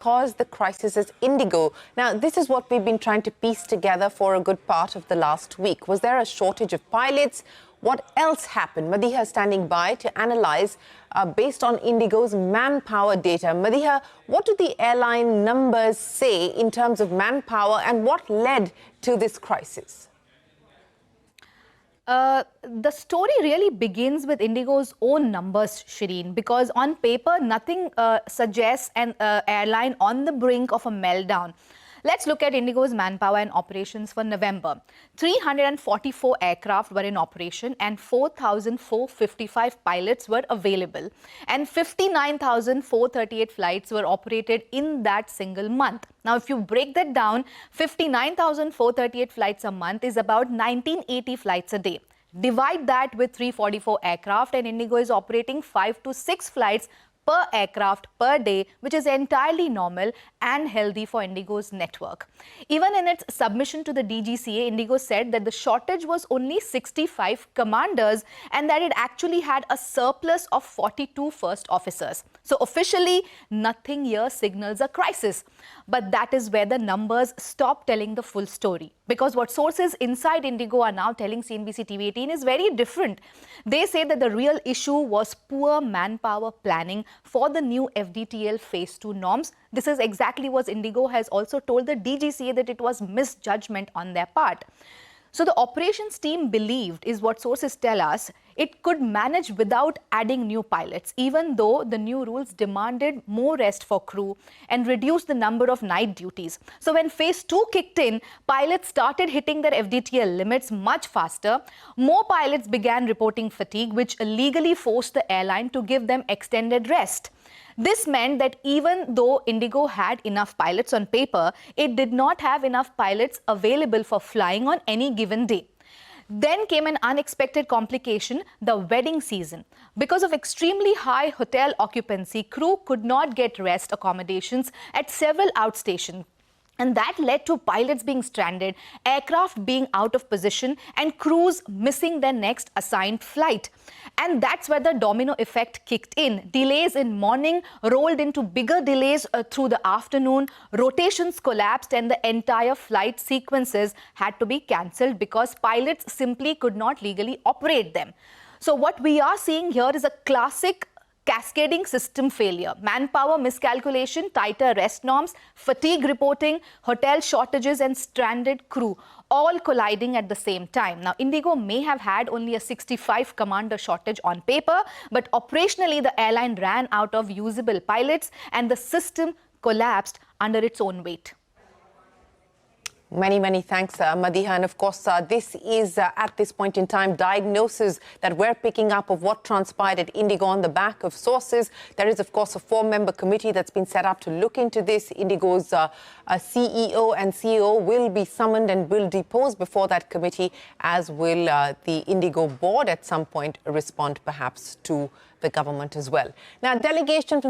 caused the crisis is IndiGo. Now, this is what we've been trying to piece together for a good part of the last week. Was there a shortage of pilots? What else happened? Madeeha is standing by to analyze based on IndiGo's manpower data. Madeeha, what do the airline numbers say in terms of manpower and what led to this crisis? The story really begins with IndiGo's own numbers, Shireen, because on paper, nothing suggests an airline on the brink of a meltdown. Let's look at IndiGo's manpower and operations for November. 344 aircraft were in operation and 4,455 pilots were available. And 59,438 flights were operated in that single month. Now, if you break that down, 59,438 flights a month is about 1980 flights a day. Divide that with 344 aircraft and IndiGo is operating 5 to 6 flights per aircraft per day, which is entirely normal and healthy for IndiGo's network. Even in its submission to the DGCA, IndiGo said that the shortage was only 65 commanders and that it actually had a surplus of 42 first officers. So officially, nothing here signals a crisis. But that is where the numbers stop telling the full story. Because what sources inside IndiGo are now telling CNBC-TV18 is very different. They say that the real issue was poor manpower planning for the new FDTL Phase 2 norms. This is exactly what IndiGo has also told the DGCA, that it was misjudgment on their part. So the operations team believed, is what sources tell us, it could manage without adding new pilots, even though the new rules demanded more rest for crew and reduced the number of night duties. So when Phase 2 kicked in, pilots started hitting their FDTL limits much faster. More pilots began reporting fatigue, which legally forced the airline to give them extended rest. This meant that even though IndiGo had enough pilots on paper, it did not have enough pilots available for flying on any given day. Then came an unexpected complication, the wedding season. Because of extremely high hotel occupancy, crew could not get rest accommodations at several outstations. And that led to pilots being stranded, aircraft being out of position, and crews missing their next assigned flight. And that's where the domino effect kicked in. Delays in morning rolled into bigger delays through the afternoon. Rotations collapsed and the entire flight sequences had to be cancelled because pilots simply could not legally operate them. So what we are seeing here is a classic cascading system failure. Manpower miscalculation, tighter rest norms, fatigue reporting, hotel shortages and stranded crew, all colliding at the same time. Now, IndiGo may have had only a 65 commander shortage on paper, but operationally the airline ran out of usable pilots and the system collapsed under its own weight. Many thanks, Madeeha. And of course, this is at this point in time diagnosis that we're picking up of what transpired at IndiGo on the back of sources. There is, of course, a 4-member committee that's been set up to look into this. IndiGo's CEO and CEO will be summoned and will depose before that committee, as will the IndiGo board at some point respond perhaps to the government as well. Now, delegation from